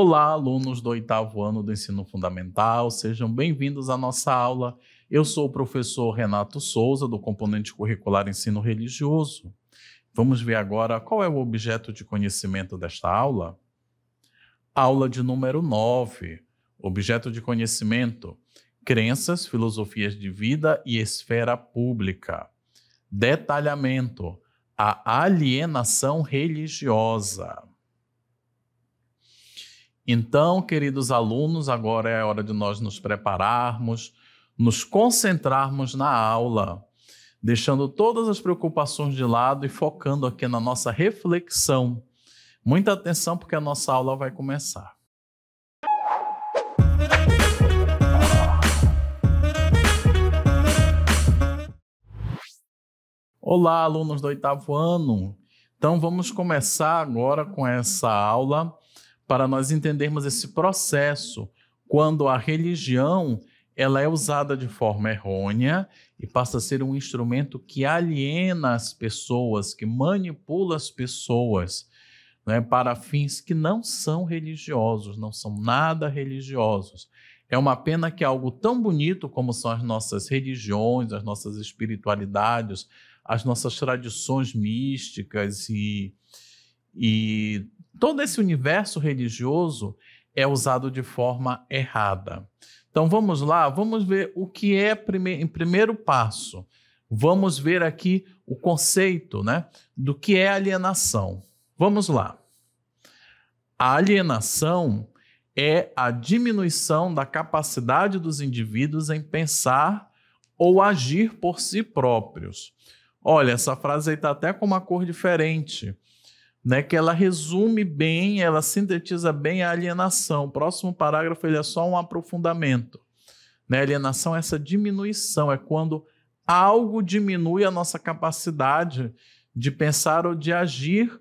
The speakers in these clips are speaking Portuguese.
Olá, alunos do 8º ano do Ensino Fundamental, sejam bem-vindos à nossa aula. Eu sou o professor Renato Souza, do componente curricular Ensino Religioso. Vamos ver agora qual é o objeto de conhecimento desta aula? Aula de número 9, objeto de conhecimento, crenças, filosofias de vida e esfera pública. Detalhamento, a alienação religiosa. Então, queridos alunos, agora é a hora de nós nos prepararmos, nos concentrarmos na aula, deixando todas as preocupações de lado e focando aqui na nossa reflexão. Muita atenção porque a nossa aula vai começar. Olá, alunos do 8º ano. Então, vamos começar agora com essa aula para nós entendermos esse processo, quando a religião ela é usada de forma errônea e passa a ser um instrumento que aliena as pessoas, que manipula as pessoas, né, para fins que não são religiosos, não são nada religiosos. É uma pena que algo tão bonito como são as nossas religiões, as nossas espiritualidades, as nossas tradições místicas e todo esse universo religioso é usado de forma errada. Então vamos lá, vamos ver o que é em primeiro passo. Vamos ver aqui o conceito, né, do que é alienação. Vamos lá. A alienação é a diminuição da capacidade dos indivíduos em pensar ou agir por si próprios. Olha, essa frase aí está até com uma cor diferente, né, que ela resume bem, ela sintetiza bem a alienação. O próximo parágrafo ele é só um aprofundamento. Né? Alienação é essa diminuição, é quando algo diminui a nossa capacidade de pensar ou de agir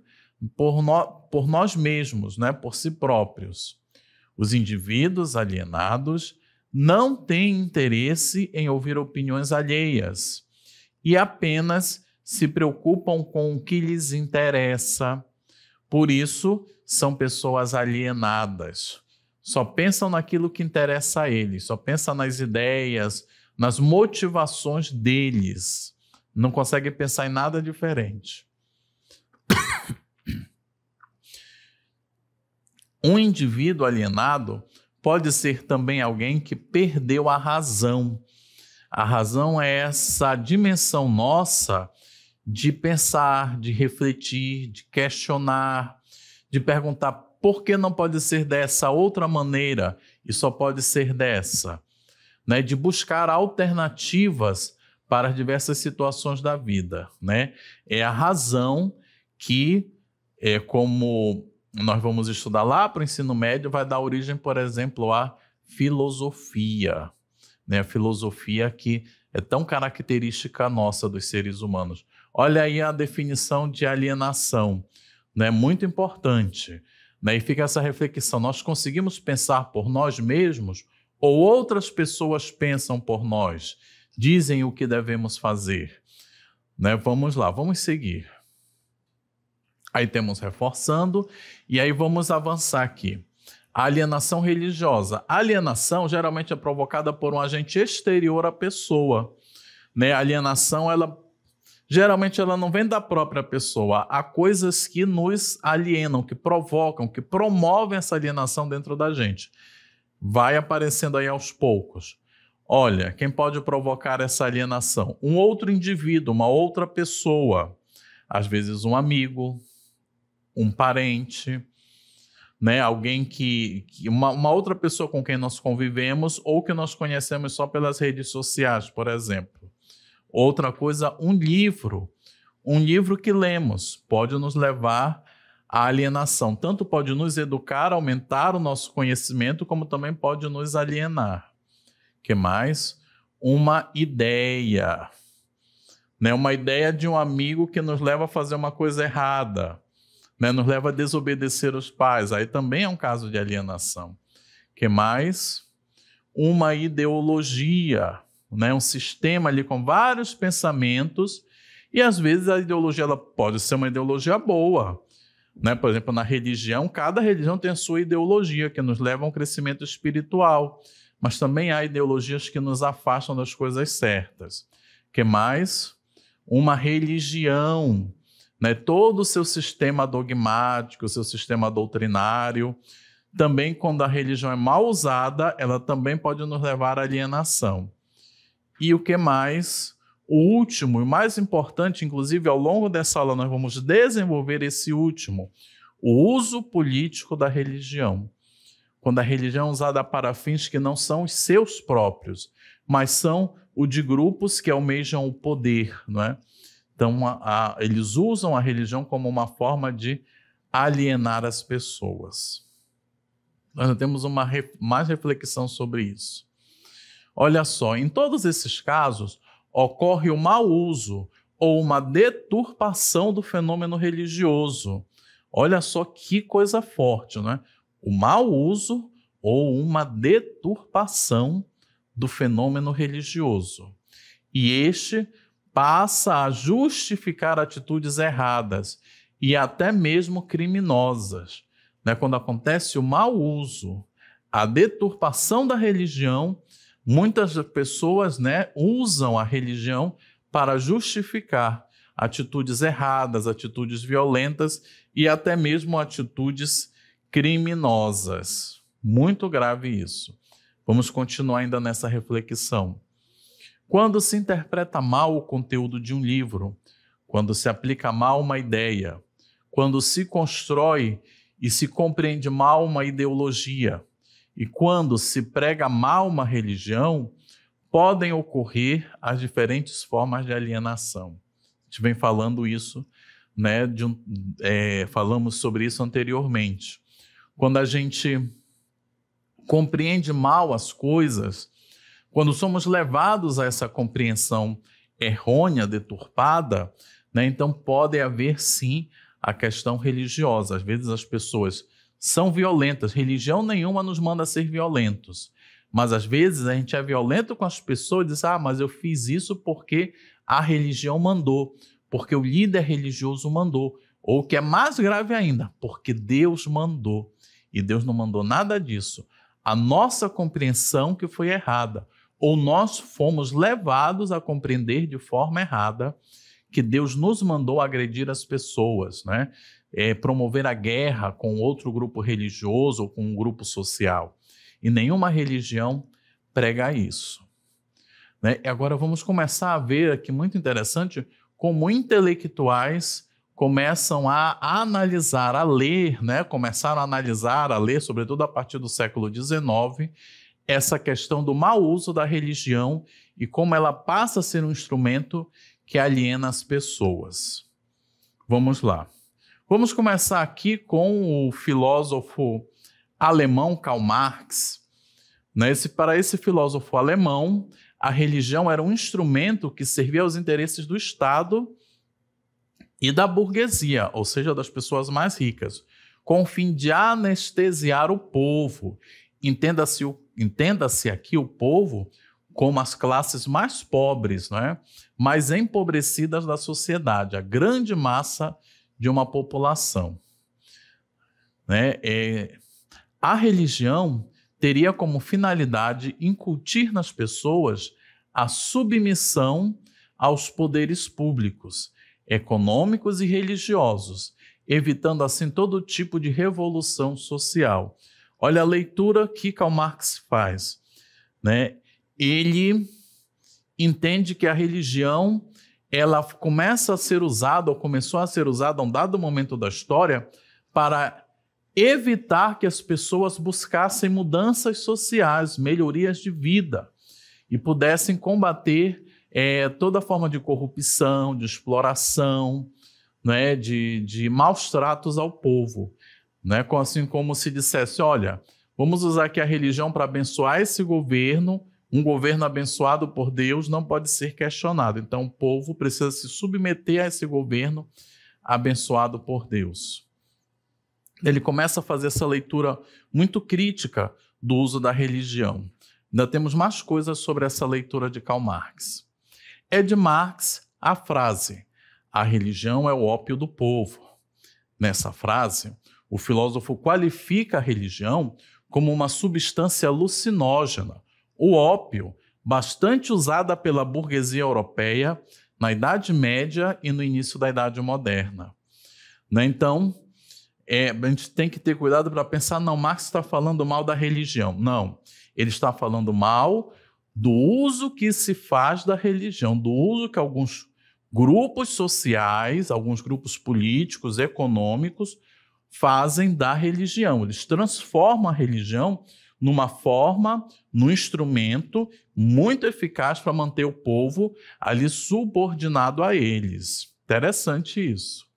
por nós mesmos, né, por si próprios. Os indivíduos alienados não têm interesse em ouvir opiniões alheias e apenas se preocupam com o que lhes interessa. Por isso, são pessoas alienadas. Só pensam naquilo que interessa a eles, só pensam nas ideias, nas motivações deles. Não conseguem pensar em nada diferente. Um indivíduo alienado pode ser também alguém que perdeu a razão. A razão é essa dimensão nossa de pensar, de refletir, de questionar, de perguntar por que não pode ser dessa outra maneira e só pode ser dessa, né? De buscar alternativas para as diversas situações da vida, né? É a razão que, como nós vamos estudar lá para o ensino médio, vai dar origem, por exemplo, à filosofia, né? A filosofia que é tão característica nossa dos seres humanos. Olha aí a definição de alienação, né? Muito importante, né? E fica essa reflexão, nós conseguimos pensar por nós mesmos ou outras pessoas pensam por nós, dizem o que devemos fazer, né? Vamos lá, vamos seguir. Aí temos reforçando e aí vamos avançar aqui. A alienação religiosa. A alienação geralmente é provocada por um agente exterior à pessoa, né? A alienação, geralmente ela não vem da própria pessoa. Há coisas que nos alienam, que provocam, que promovem essa alienação dentro da gente. Vai aparecendo aí aos poucos. Olha, quem pode provocar essa alienação? Um outro indivíduo, uma outra pessoa. Às vezes um amigo, um parente, né? Alguém uma outra pessoa com quem nós convivemos ou que nós conhecemos só pelas redes sociais, por exemplo. Outra coisa, um livro que lemos pode nos levar à alienação. Tanto pode nos educar, aumentar o nosso conhecimento, como também pode nos alienar. Que mais? Uma ideia, né? Uma ideia de um amigo que nos leva a fazer uma coisa errada, né? Nos leva a desobedecer os pais. Aí também é um caso de alienação. Que mais? Uma ideologia, né? Um sistema ali com vários pensamentos e às vezes a ideologia ela pode ser uma ideologia boa, né? Por exemplo, na religião, cada religião tem a sua ideologia que nos leva a um crescimento espiritual, mas também há ideologias que nos afastam das coisas certas. Que mais? Uma religião, né? Todo o seu sistema dogmático, o seu sistema doutrinário, também quando a religião é mal usada, ela também pode nos levar à alienação. E o que mais? O último e mais importante, inclusive ao longo dessa aula nós vamos desenvolver esse último, o uso político da religião. Quando a religião é usada para fins que não são os seus próprios, mas são o de grupos que almejam o poder, não é? Então, eles usam a religião como uma forma de alienar as pessoas. Nós temos mais reflexão sobre isso. Olha só, em todos esses casos, ocorre o mau uso ou uma deturpação do fenômeno religioso. Olha só que coisa forte, não é? O mau uso ou uma deturpação do fenômeno religioso. E este passa a justificar atitudes erradas e até mesmo criminosas. Né? Quando acontece o mau uso, a deturpação da religião, muitas pessoas, né, usam a religião para justificar atitudes erradas, atitudes violentas e até mesmo atitudes criminosas. Muito grave isso. Vamos continuar ainda nessa reflexão. Quando se interpreta mal o conteúdo de um livro, quando se aplica mal uma ideia, quando se constrói e se compreende mal uma ideologia, e quando se prega mal uma religião, podem ocorrer as diferentes formas de alienação. A gente vem falando isso, né, falamos sobre isso anteriormente. Quando a gente compreende mal as coisas, quando somos levados a essa compreensão errônea, deturpada, né, então pode haver sim a questão religiosa. Às vezes as pessoas são violentas, religião nenhuma nos manda ser violentos, mas às vezes a gente é violento com as pessoas e diz, mas eu fiz isso porque a religião mandou, porque o líder religioso mandou, ou o que é mais grave ainda, porque Deus mandou, e Deus não mandou nada disso. A nossa compreensão que foi errada, ou nós fomos levados a compreender de forma errada que Deus nos mandou agredir as pessoas, né? Promover a guerra com outro grupo religioso ou com um grupo social. E nenhuma religião prega isso. Né? E agora vamos começar a ver aqui, muito interessante, como intelectuais começam a analisar, a ler, né? Começaram a analisar, a ler, sobretudo a partir do século XIX, essa questão do mau uso da religião e como ela passa a ser um instrumento que aliena as pessoas. Vamos lá. Vamos começar aqui com o filósofo alemão Karl Marx. Para esse filósofo alemão, a religião era um instrumento que servia aos interesses do Estado e da burguesia, ou seja, das pessoas mais ricas, com o fim de anestesiar o povo. Entenda-se aqui o povo como as classes mais pobres, né? Mais empobrecidas da sociedade, a grande massa de uma população. Né? A religião teria como finalidade incutir nas pessoas a submissão aos poderes públicos, econômicos e religiosos, evitando assim todo tipo de revolução social. Olha a leitura que Karl Marx faz. Né? Ele entende que a religião ela começa a ser usada, ou começou a ser usada a um dado momento da história, para evitar que as pessoas buscassem mudanças sociais, melhorias de vida, e pudessem combater toda forma de corrupção, de exploração, né, de maus tratos ao povo. Né? Assim como se dissesse, olha, vamos usar aqui a religião para abençoar esse governo. Um governo abençoado por Deus não pode ser questionado. Então, o povo precisa se submeter a esse governo abençoado por Deus. Ele começa a fazer essa leitura muito crítica do uso da religião. Ainda temos mais coisas sobre essa leitura de Karl Marx. É de Marx a frase: a religião é o ópio do povo. nessa frase, o filósofo qualifica a religião como uma substância alucinógena, o ópio, bastante usada pela burguesia europeia na Idade Média e no início da Idade Moderna. Né? Então, a gente tem que ter cuidado para pensar, não, Marx está falando mal da religião. Não, ele está falando mal do uso que se faz da religião, do uso que alguns grupos sociais, alguns grupos políticos, econômicos, fazem da religião. Eles transformam a religião numa forma, num instrumento muito eficaz para manter o povo ali subordinado a eles. Interessante isso.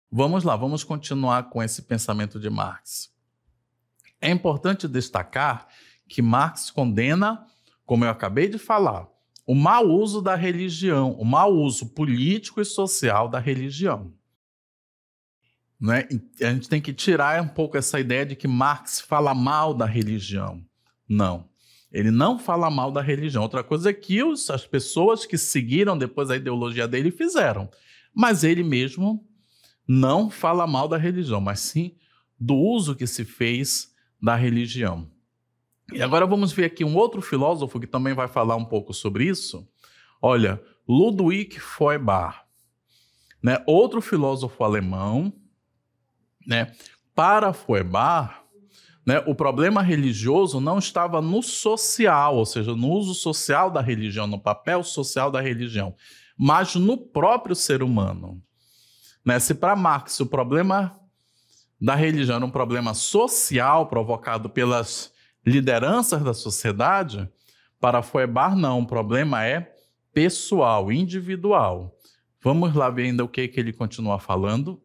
Vamos lá, vamos continuar com esse pensamento de Marx. É importante destacar que Marx condena, como eu acabei de falar, o mau uso da religião, o mau uso político e social da religião. Né? A gente tem que tirar um pouco essa ideia de que Marx fala mal da religião. Não, ele não fala mal da religião. Outra coisa é que as pessoas que seguiram depois a ideologia dele fizeram. Mas ele mesmo não fala mal da religião, mas sim do uso que se fez da religião. E agora vamos ver aqui um outro filósofo que também vai falar um pouco sobre isso. Olha, Ludwig Feuerbach, né? Outro filósofo alemão, né? Para Feuerbach, né, o problema religioso não estava no social, ou seja, no uso social da religião, no papel social da religião, mas no próprio ser humano. Né? Se para Marx o problema da religião era um problema social provocado pelas lideranças da sociedade, para Feuerbach não, o problema é pessoal, individual. Vamos lá ver ainda o que ele continua falando.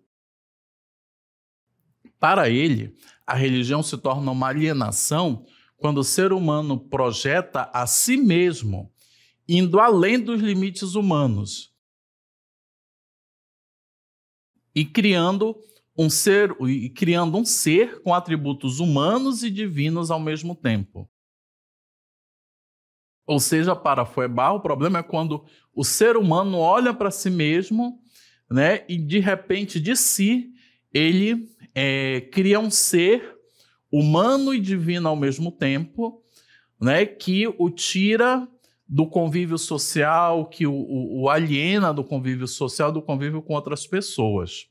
Para ele, a religião se torna uma alienação quando o ser humano projeta a si mesmo, indo além dos limites humanos e criando um ser com atributos humanos e divinos ao mesmo tempo. Ou seja, para Feuerbach, o problema é quando o ser humano olha para si mesmo, né, e de repente de si ele cria um ser humano e divino ao mesmo tempo, né, que o tira do convívio social, que o aliena do convívio social, do convívio com outras pessoas.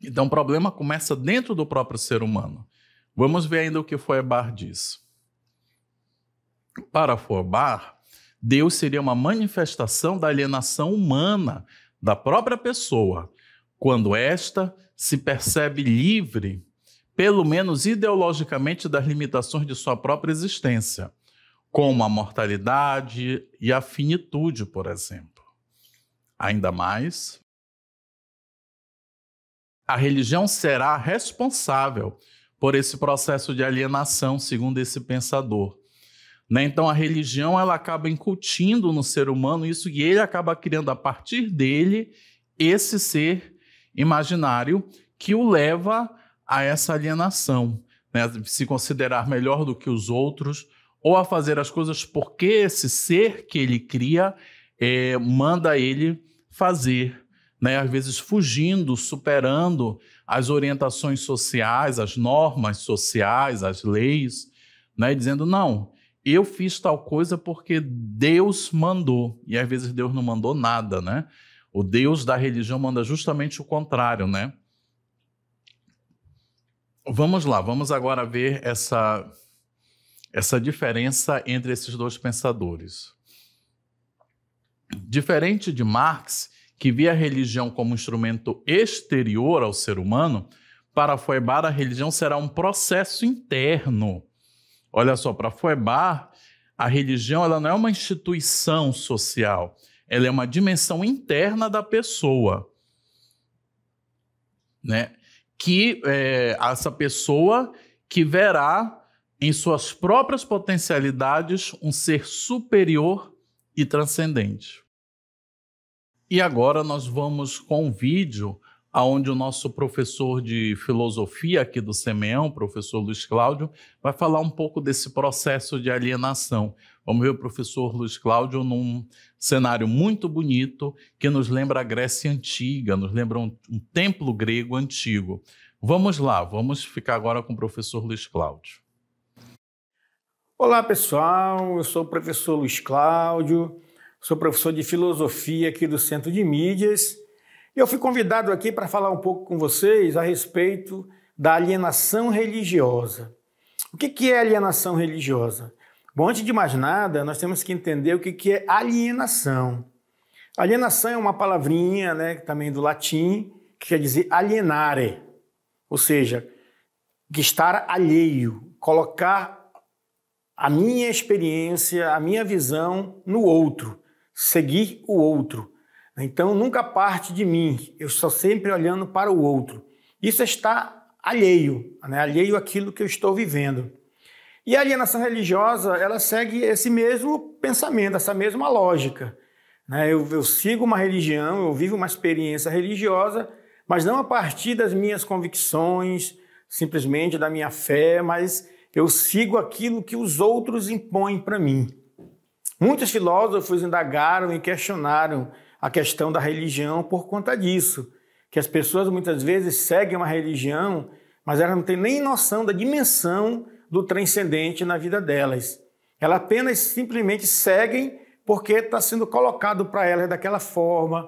Então o problema começa dentro do próprio ser humano. Vamos ver ainda o que Feuerbach diz. Para Feuerbach, Deus seria uma manifestação da alienação humana da própria pessoa, quando esta se percebe livre, pelo menos ideologicamente, das limitações de sua própria existência, como a mortalidade e a finitude, por exemplo. Ainda mais, a religião será responsável por esse processo de alienação, segundo esse pensador. Né? Então, a religião ela acaba incutindo no ser humano isso e ele acaba criando, a partir dele, esse ser imaginário que o leva a essa alienação, né? Se considerar melhor do que os outros ou a fazer as coisas porque esse ser que ele cria manda ele fazer, né? Às vezes fugindo, superando as orientações sociais, as normas sociais, as leis, né? Dizendo, não, eu fiz tal coisa porque Deus mandou, e às vezes Deus não mandou nada, né? O Deus da religião manda justamente o contrário, né? Vamos lá, vamos agora ver essa diferença entre esses dois pensadores. Diferente de Marx, que via a religião como um instrumento exterior ao ser humano, para Feuerbach a religião será um processo interno. Olha só, para Feuerbach, a religião ela não é uma instituição social, ela é uma dimensão interna da pessoa, né? Que essa pessoa que verá em suas próprias potencialidades um ser superior e transcendente. E agora nós vamos com um vídeo onde o nosso professor de filosofia aqui do Semeão, professor Luiz Cláudio, vai falar um pouco desse processo de alienação. Vamos ver o professor Luiz Cláudio num cenário muito bonito que nos lembra a Grécia Antiga, nos lembra um templo grego antigo. Vamos lá, vamos ficar agora com o professor Luiz Cláudio. Olá pessoal, eu sou o professor Luiz Cláudio, sou professor de filosofia aqui do Centro de Mídias e eu fui convidado aqui para falar um pouco com vocês a respeito da alienação religiosa. O que é alienação religiosa? Bom, antes de mais nada, nós temos que entender o que é alienação. Alienação é uma palavrinha, né, também do latim, que quer dizer alienare, ou seja, que estar alheio, colocar a minha experiência, a minha visão no outro, seguir o outro. Então, nunca parte de mim, eu estou sempre olhando para o outro. Isso é estar alheio, né? Alheio àquilo que eu estou vivendo. E a alienação religiosa, ela segue esse mesmo pensamento, essa mesma lógica, né? Eu sigo uma religião, eu vivo uma experiência religiosa, mas não a partir das minhas convicções, simplesmente da minha fé, mas eu sigo aquilo que os outros impõem para mim. Muitos filósofos indagaram e questionaram a questão da religião por conta disso, que as pessoas muitas vezes seguem uma religião, mas elas não têm nem noção da dimensão do transcendente na vida delas. Elas apenas simplesmente seguem porque está sendo colocado para elas daquela forma,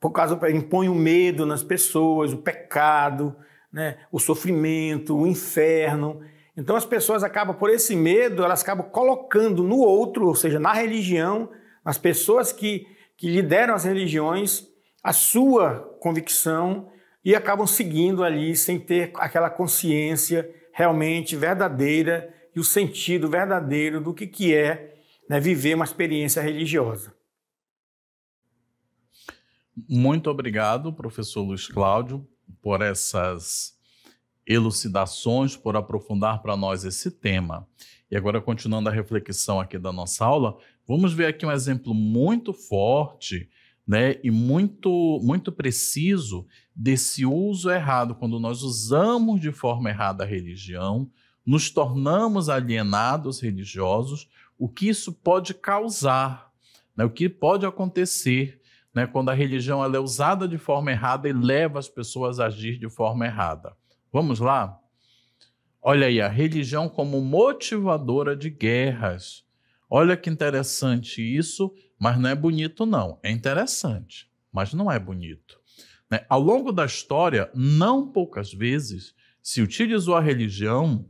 por causa impõe o medo nas pessoas, o pecado, né, o sofrimento, o inferno. Então as pessoas acabam, por esse medo, elas acabam colocando no outro, ou seja, na religião, nas pessoas que lideram as religiões, a sua convicção e acabam seguindo ali sem ter aquela consciência realmente verdadeira e o sentido verdadeiro do que é, né, viver uma experiência religiosa. Muito obrigado, professor Luiz Cláudio, por essas elucidações, por aprofundar para nós esse tema. E agora, continuando a reflexão aqui da nossa aula, vamos ver aqui um exemplo muito forte, né, e muito preciso desse uso errado. Quando nós usamos de forma errada a religião, nos tornamos alienados religiosos, o que isso pode causar, né, o que pode acontecer, né, quando a religião ela é usada de forma errada e leva as pessoas a agir de forma errada. Vamos lá? Olha aí, a religião como motivadora de guerras. Olha que interessante isso, mas não é bonito não. É interessante, mas não é bonito. Né? Ao longo da história, não poucas vezes se utilizou a religião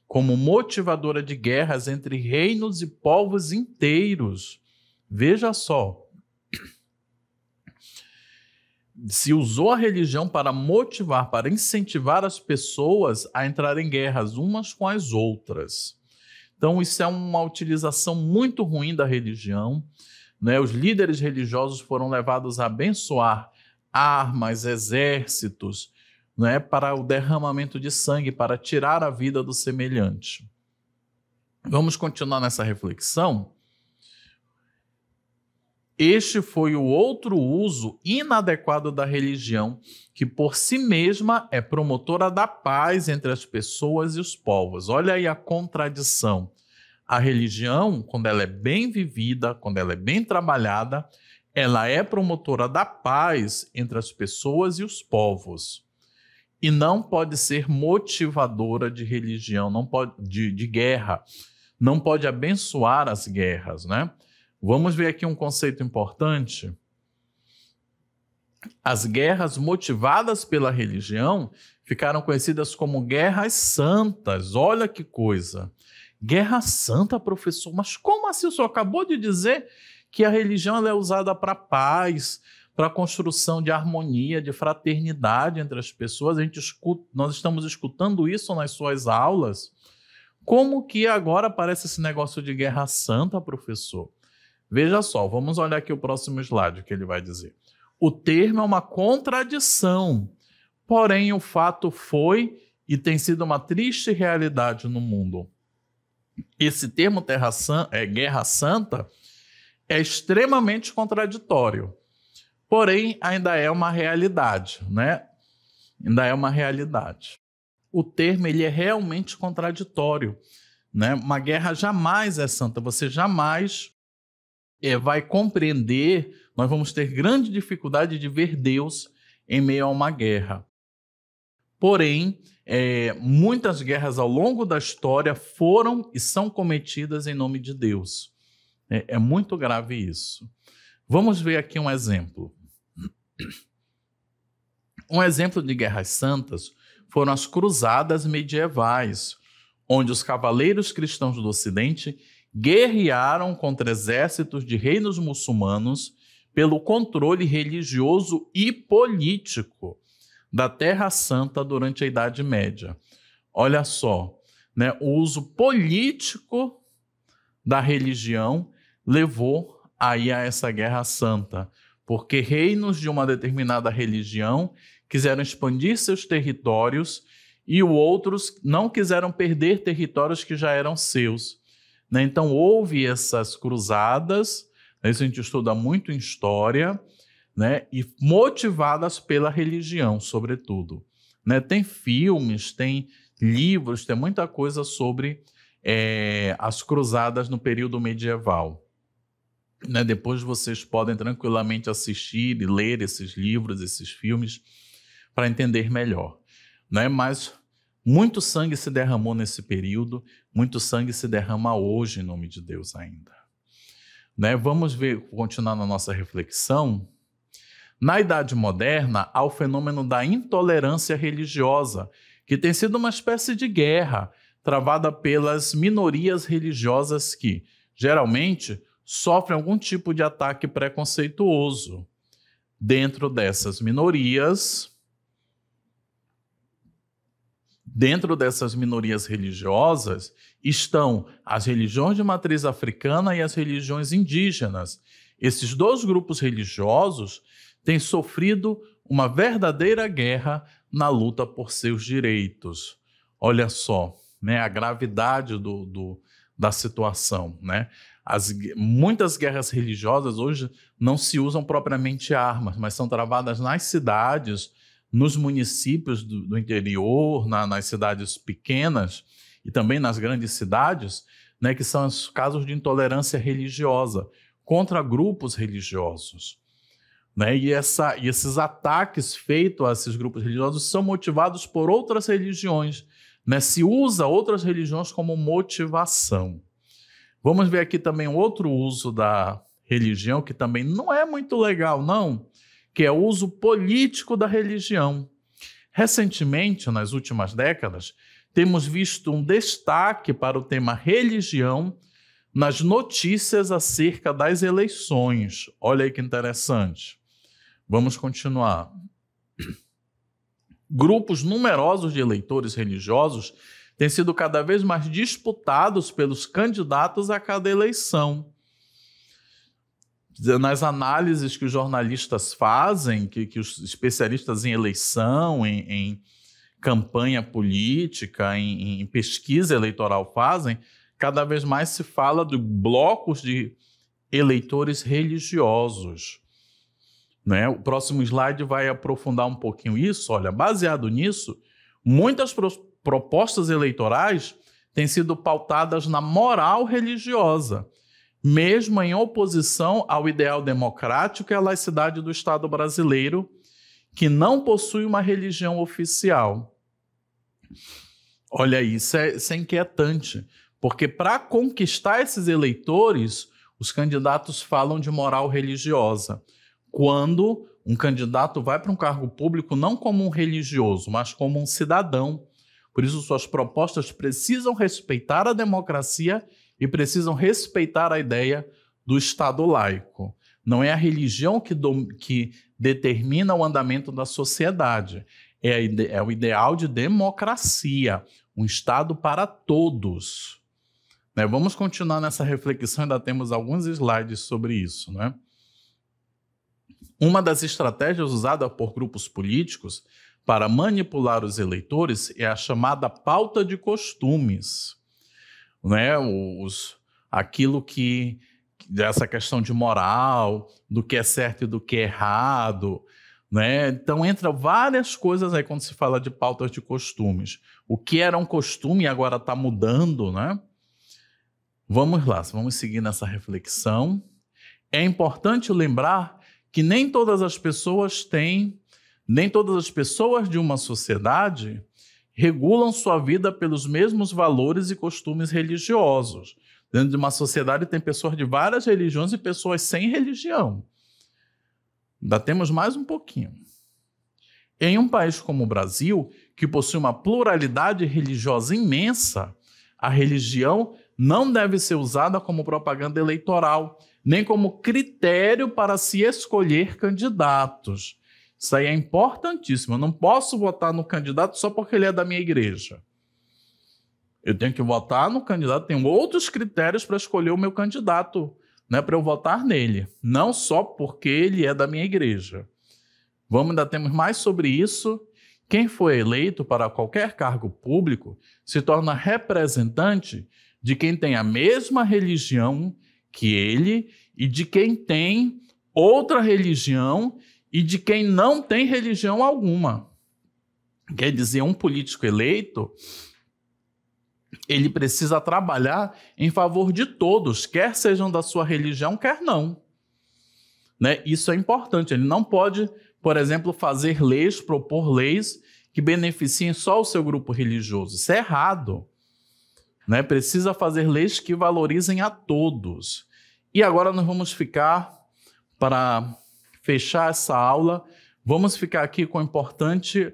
como motivadora de guerras entre reinos e povos inteiros. Veja só. Se usou a religião para motivar, para incentivar as pessoas a entrar em guerras umas com as outras. Então, isso é uma utilização muito ruim da religião, né? Os líderes religiosos foram levados a abençoar armas, exércitos, né? Para o derramamento de sangue, para tirar a vida do semelhante. Vamos continuar nessa reflexão? Este foi o outro uso inadequado da religião, que por si mesma é promotora da paz entre as pessoas e os povos. Olha aí a contradição. A religião, quando ela é bem vivida, quando ela é bem trabalhada, ela é promotora da paz entre as pessoas e os povos. E não pode ser motivadora de religião, não pode, de guerra, não pode abençoar as guerras, né? Vamos ver aqui um conceito importante. As guerras motivadas pela religião ficaram conhecidas como guerras santas. Olha que coisa. Guerra santa, professor? Mas como assim? O senhor acabou de dizer que a religião ela é usada para paz, para a construção de harmonia, de fraternidade entre as pessoas. Nós estamos escutando isso nas suas aulas. Como que agora aparece esse negócio de guerra santa, professor? Veja só, vamos olhar aqui o próximo slide, que ele vai dizer. O termo é uma contradição, porém o fato foi e tem sido uma triste realidade no mundo. Esse termo guerra santa é extremamente contraditório, porém ainda é uma realidade, né? Ainda é uma realidade. O termo ele é realmente contraditório, né? Uma guerra jamais é santa, você jamais vai compreender, nós vamos ter grande dificuldade de ver Deus em meio a uma guerra. Porém, muitas guerras ao longo da história foram e são cometidas em nome de Deus. É muito grave isso. Vamos ver aqui um exemplo. Um exemplo de guerras santas foram as cruzadas medievais, onde os cavaleiros cristãos do Ocidente guerrearam contra exércitos de reinos muçulmanos pelo controle religioso e político da Terra Santa durante a Idade Média. Olha só, né? O uso político da religião levou aí a essa guerra santa, porque reinos de uma determinada religião quiseram expandir seus territórios e outros não quiseram perder territórios que já eram seus, né? Então houve essas cruzadas, isso a gente estuda muito em história, né? E motivadas pela religião, sobretudo, né? Tem filmes, tem livros, tem muita coisa sobre as cruzadas no período medieval. Né? Depois vocês podem tranquilamente assistir e ler esses livros, esses filmes, para entender melhor. Né? Mas muito sangue se derramou nesse período, muito sangue se derrama hoje em nome de Deus ainda. Né? Vamos continuar na nossa reflexão. Na Idade Moderna, há o fenômeno da intolerância religiosa, que tem sido uma espécie de guerra travada pelas minorias religiosas que, geralmente, sofrem algum tipo de ataque preconceituoso. Dentro dessas minorias religiosas estão as religiões de matriz africana e as religiões indígenas. Esses dois grupos religiosos têm sofrido uma verdadeira guerra na luta por seus direitos. Olha só, né, a gravidade da situação, né? Muitas guerras religiosas hoje não se usam propriamente armas, mas são travadas nas cidades, nos municípios do interior, nas cidades pequenas e também nas grandes cidades, né, que são os casos de intolerância religiosa contra grupos religiosos. Né? E esses ataques feitos a esses grupos religiosos são motivados por outras religiões. Né? Se usa outras religiões como motivação. Vamos ver aqui também um outro uso da religião, que também não é muito legal, não, que é o uso político da religião. Recentemente, nas últimas décadas, temos visto um destaque para o tema religião nas notícias acerca das eleições. Olha aí que interessante. Vamos continuar. Grupos numerosos de eleitores religiosos têm sido cada vez mais disputados pelos candidatos a cada eleição. Nas análises que os jornalistas fazem, que os especialistas em eleição, em campanha política, em pesquisa eleitoral fazem, cada vez mais se fala de blocos de eleitores religiosos. Né? O próximo slide vai aprofundar um pouquinho isso. Olha, baseado nisso, muitas propostas eleitorais têm sido pautadas na moral religiosa, mesmo em oposição ao ideal democrático e à laicidade do Estado brasileiro, que não possui uma religião oficial. Olha, isso é inquietante, porque para conquistar esses eleitores, os candidatos falam de moral religiosa. Quando um candidato vai para um cargo público não como um religioso, mas como um cidadão. Por isso, suas propostas precisam respeitar a democracia e precisam respeitar a ideia do Estado laico. Não é a religião que determina o andamento da sociedade. É o ideal de democracia, um Estado para todos. Né? Vamos continuar nessa reflexão, ainda temos alguns slides sobre isso, né? Uma das estratégias usadas por grupos políticos para manipular os eleitores é a chamada pauta de costumes. Né? Aquilo que dessa questão de moral, do que é certo e do que é errado, né? Então entra várias coisas aí quando se fala de pautas de costumes. O que era um costume agora está mudando, né? Vamos lá, vamos seguir nessa reflexão. É importante lembrar que nem todas as pessoas de uma sociedade regulam sua vida pelos mesmos valores e costumes religiosos. Dentro de uma sociedade tem pessoas de várias religiões e pessoas sem religião. Ainda temos mais um pouquinho. Em um país como o Brasil, que possui uma pluralidade religiosa imensa, a religião não deve ser usada como propaganda eleitoral, nem como critério para se escolher candidatos. Isso aí é importantíssimo. Eu não posso votar no candidato só porque ele é da minha igreja. Eu tenho que votar no candidato, tenho outros critérios para escolher o meu candidato, né, para eu votar nele, não só porque ele é da minha igreja. Ainda temos mais sobre isso. Quem for eleito para qualquer cargo público se torna representante de quem tem a mesma religião que ele e de quem tem outra religião e de quem não tem religião alguma. Quer dizer, um político eleito, ele precisa trabalhar em favor de todos, quer sejam da sua religião, quer não. Né? Isso é importante. Ele não pode, por exemplo, fazer leis, propor leis que beneficiem só o seu grupo religioso. Isso é errado. Né? Precisa fazer leis que valorizem a todos. E agora nós vamos ficar, para fechar essa aula, vamos ficar aqui com o importante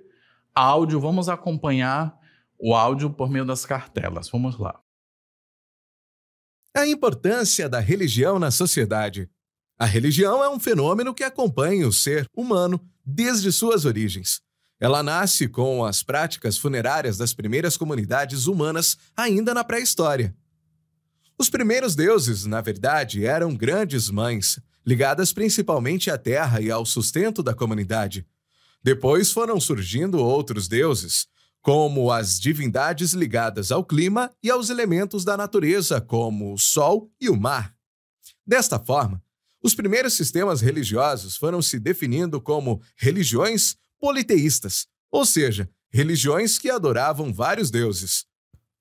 áudio, vamos acompanhar o áudio por meio das cartelas. Vamos lá. A importância da religião na sociedade. A religião é um fenômeno que acompanha o ser humano desde suas origens. Ela nasce com as práticas funerárias das primeiras comunidades humanas ainda na pré-história. Os primeiros deuses, na verdade, eram grandes mães, ligadas principalmente à terra e ao sustento da comunidade. Depois foram surgindo outros deuses, como as divindades ligadas ao clima e aos elementos da natureza, como o sol e o mar. Desta forma, os primeiros sistemas religiosos foram se definindo como religiões politeístas, ou seja, religiões que adoravam vários deuses.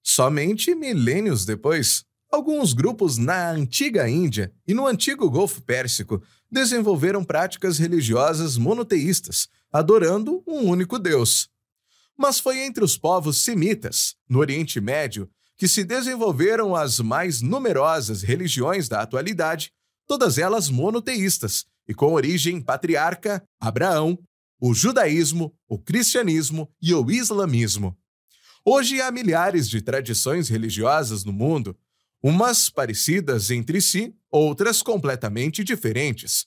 Somente milênios depois, alguns grupos na antiga Índia e no antigo Golfo Pérsico desenvolveram práticas religiosas monoteístas, adorando um único deus. Mas foi entre os povos semitas, no Oriente Médio, que se desenvolveram as mais numerosas religiões da atualidade, todas elas monoteístas e com origem patriarca Abraão, o judaísmo, o cristianismo e o islamismo. Hoje há milhares de tradições religiosas no mundo, umas parecidas entre si, outras completamente diferentes.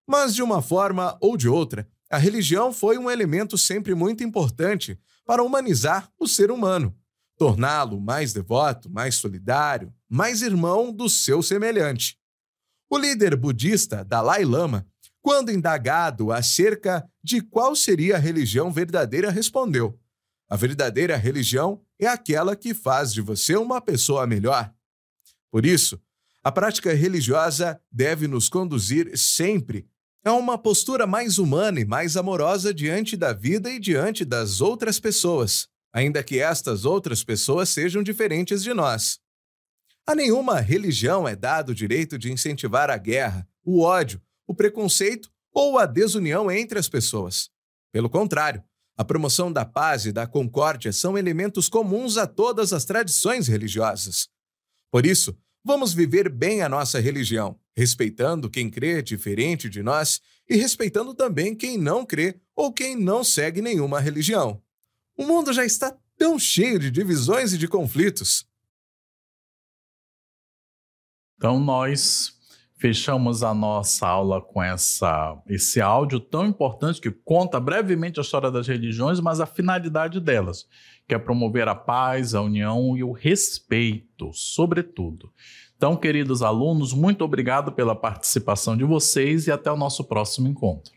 Mas, de uma forma ou de outra, a religião foi um elemento sempre muito importante para humanizar o ser humano, torná-lo mais devoto, mais solidário, mais irmão do seu semelhante. O líder budista Dalai Lama, quando indagado acerca de qual seria a religião verdadeira, respondeu: "A verdadeira religião é aquela que faz de você uma pessoa melhor." Por isso, a prática religiosa deve nos conduzir sempre a uma postura mais humana e mais amorosa diante da vida e diante das outras pessoas, ainda que estas outras pessoas sejam diferentes de nós. A nenhuma religião é dado o direito de incentivar a guerra, o ódio, o preconceito ou a desunião entre as pessoas. Pelo contrário, a promoção da paz e da concórdia são elementos comuns a todas as tradições religiosas. Por isso, vamos viver bem a nossa religião, respeitando quem crê diferente de nós e respeitando também quem não crê ou quem não segue nenhuma religião. O mundo já está tão cheio de divisões e de conflitos. Então, nós fechamos a nossa aula com esse áudio tão importante que conta brevemente a história das religiões, mas a finalidade delas, que é promover a paz, a união e o respeito, sobretudo. Então, queridos alunos, muito obrigado pela participação de vocês e até o nosso próximo encontro.